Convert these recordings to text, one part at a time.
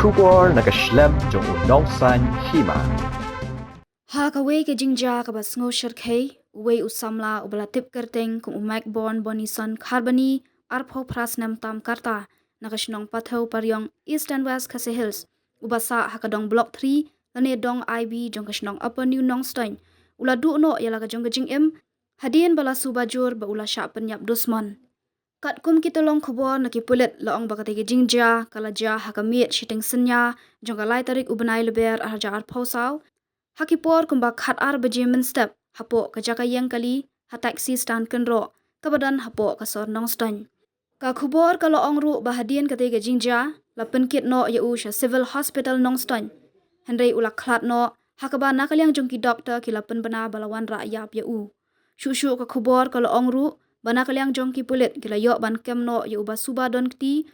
kubor nakaslem jong unong san hima. Ha ka we ke jingja ka bas ngo shirkhei we usamla ubala tip kerteng kum umak bon bonison kharbani arpho phras nam tam karta nakashnong pathau paryong east and west khase hills ubasa hakadong block 3 lane dong ib jong kashnong upper new nong stein ula du no yala ka jong jing em hadien bala subajur ba ula sha penyap dusman kat kum kitolong khobor nakipulet laong bakate ke jingja kalaja hakamit shiting senya jong kalai tarik ubanai leber arja arpho saw Hakipor kumba khat ar bajimin step hapo kajaka yang kali ha taxi stand kenro kabadan hapo kasor nong stan ka khubor kalo ongru bahadian kate ga jingja lapen kit no ya usha civil hospital nong stan henry ulak khat no hakaba nakalyang jongki doctor kilapen bana balawan ra yap ya u shushu ka khubor kalo ongru banakalyang jongki pulit kila yo ban kem no ya uba suba don kti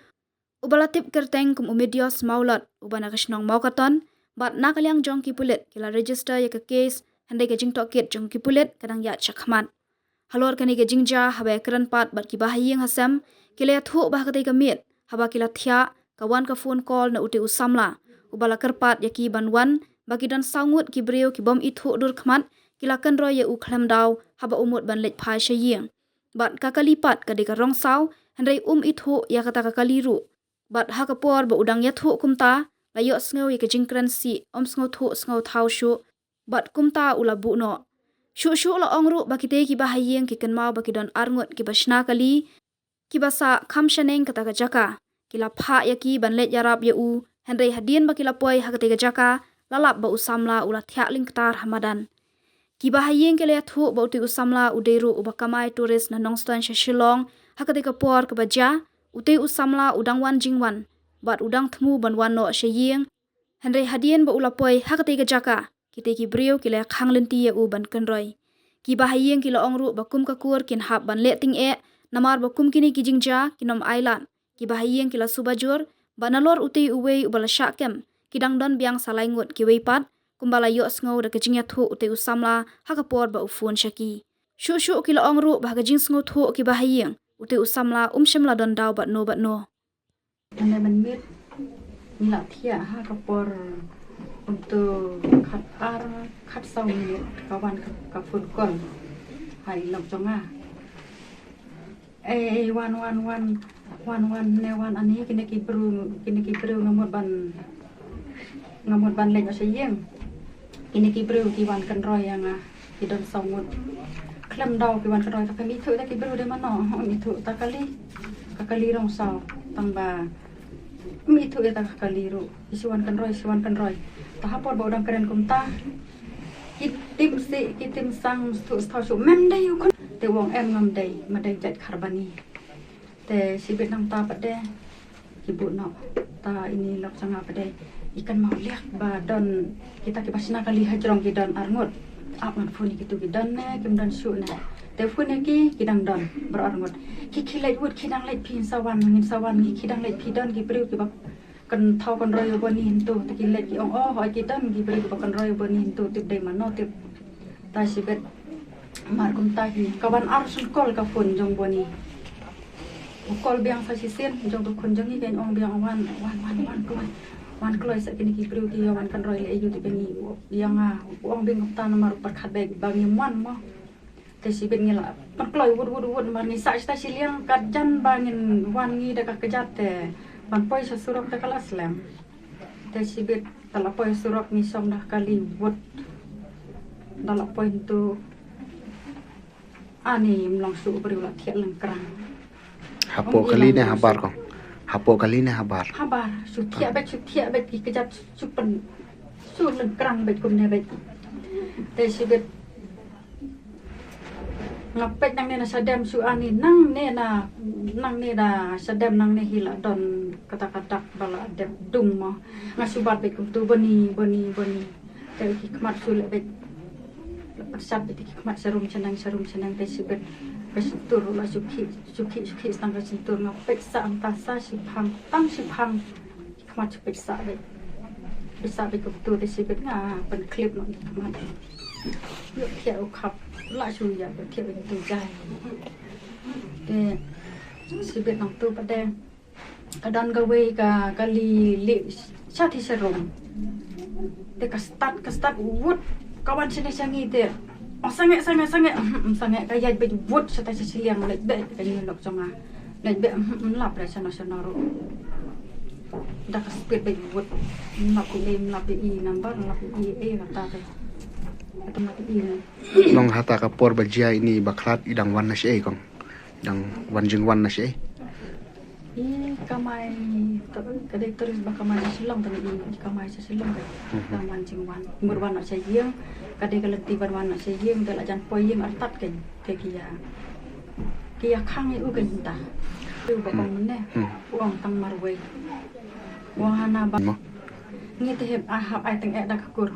ubalatip kerteng kum umedios maulat ubana kashnong maukaton bat nakalyang jong ki pulit kila register ya ka case handai ka jing tokit jong ki pulit kadang ya chakmat halor kani ka jingja habe kran pat bat ki bahayeng hasam kila ya thu bah ka te ka mit haba kila thia ka wan ka phone call na uti usamla ubala kerpat ya ki banwan bagi dan sangut ki breu ki bom ithu dur khmat kila kan ro ya u khlam daw haba umut ban lech phai shayeng bat ka kalipat ka de ka rong saw handai ithu ya kata ka kaliru bat ha ka por ba udang ya thu kumta layo sngo ye kajing kransi sngo thu sngo thau shu bat kumta ula bu no shu la ongru bakite ki bahayeng ki kanmau bakidon arngot ki basna kali ki basa khamshaneng kata ka jaka kila pha ya ki banlet yarab ye u henry hadien bakila poi hakate ka jaka lalap ba usamla ula thya lingtar hamadan ki bahayeng kele thu ba uti usamla uderu ubakamai tourist na nongstan shillong hakate ka por ka baja uti usamla udangwan jingwan bat udang thmu banwan no sheyeng henry hadien ba ulapoi hakate ga jaka kite ki brio kila khanglenti ya u ban kanroi ki bahayeng kila ongru bakum ka kur kin hab ban le ting e namar bakum kini ki jingja kinom island ki bahayeng kila subajur banalor uti uwe ubala shakem kidang don biang salaingut ki weipat kumbala yo sngo da kajingya thu uti usamla hakapor ba ufun shaki shu kila ongru ba kajing sngo thu ki bahayeng uti usamla shimla don daw bat no Anda menmit nila thia ha kapor untuk khat sau minit kawan ka phun kon hai lok jonga wan ne wan ani kini ki bru ngamot ban lek asayeng kini ki bru ki wan kan roy yang ki don saumut klam daw ki wan kan roy ka mi thu ta ki bru de mano mi thu ta kali rong sau tangba mi thu eta kaliru isuan kan roy tahapor ba udang keren kumta kitim sang tu stau mem dai ukon te wong em ngam dai madai jat kharbani te sibet nang ta pade ibu no ta ini lok sanga pade ikan mau liak ba don kita ki basna kali hajrong ki don arngot apan funi kitu ki don ne kim don su ne te funi ki kidang don berarngot ki khilai wut kidang lai pin sawan ki kidang lai pi don ki bru ki bak kan thau kan roy boni hintu te ki lai ki ong hoi ki don ki bru ki bak kan roy boni hintu tip dai mano tip ta sibet mar kum ta ki kawan arsun kol ka fun jong boni kol biang sa sisen jong tu kun jong ni ben ong biang wan kloi sa kini ki bru ki wan kan roy le yu ti beni yang ong bing ta namar par khat beg bang man mo te sibet ngila par kloi wud mar ni sa sta siliang kat jan bangin wan ngi da ka kejat te ban poi sa surok ta kala slam te sibet tala poi surok ni som dah kali wud dala poi tu ani mlong su beri la thiat lang krang hapo kali ne habar ko hapo kali ne habar su thiat bet ki kejat su pen su lang krang bet kum ne bet te sibet ngapet nang ne na sadam su ani nang ne da sadam nang ne hila don kata bala dep dung mo ngasubat bet kum tu boni te ki kmat su le bet persat bet ki kmat serum senang te sibet besentur la suki stang besentur ngapet sa antasa si phang kmat pek sa bet kum tu te sibet nga pen clip no kmat yo kia khap la su ya kia tu jai te sibet nang tu padeng kadang gawe ka kali li Syati serum. Dia kastat wood kawan sini sangi dia. Oh sangat kaya be wood sata siliang lek be kaya lok jonga. Lek be lap dah sana ru. Dah kaspeed be wood. Lap i number lap i kata teh. Kata mati i. Long hata kapor bajia ini baklat idang wan nasi kong. Idang wan jeng wan nasi. Kamai kadai terus bakamai silang tadi kamai silang ke dan mancing wan murwan nak sayang kadai keleti ban nak sayang telah jan poyeng artat ke kia khang u ke ta tu bakam ne uang tang marwei uang hana ba ni te heb ahap ai teng dak kur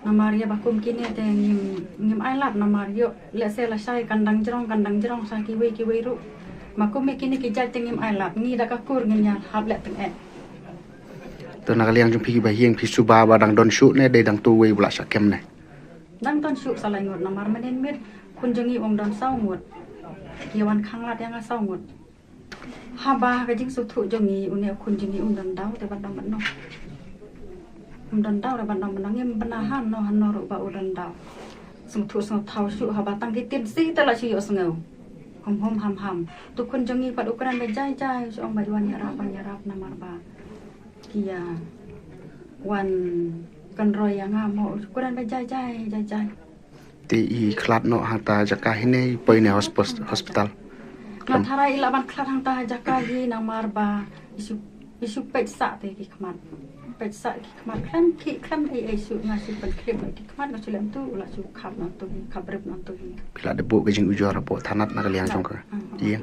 namaria bakum kini te ngim ai lap namario le se la sai kandang jerong sa kiwi ru Maku mikini kijat tengim ailap ni dah kakur nginya hablet teng Tu nak liang jumpi bahieng pi suba badang don shoot ne de dang tu wei bula sakem ne. Dang ton syuk salai ngot namar menen mit kunjungi om don sau ngot. Yawan khanglat yang sau ngot. Haba ka jing suthu jongi une kunjungi om don dau te bandang banno. Om don dau da bandang banang ngem benahan no hanno ro ba udon dau. Suthu sung thau syuk haba tang ki tin si ta la chi yo sngau. Hom ham tu kunjungi pad ukuran be jai seong bajuan nyarap namar ba kia wan kan roy yang amo ukuran be jai Ti I klat no hata jaka hine poi ne hospital. Klat harai ilaban klat hang ta jaka hi namar ba isu peksa te ki khmat peksa ki khmat klan ai su ngasi pen klip ki khmat ngasi lem tu la su khap no tu khabrep no tu Bila debu ke jing ujor rapo tanat nak liang jong ka. Iya.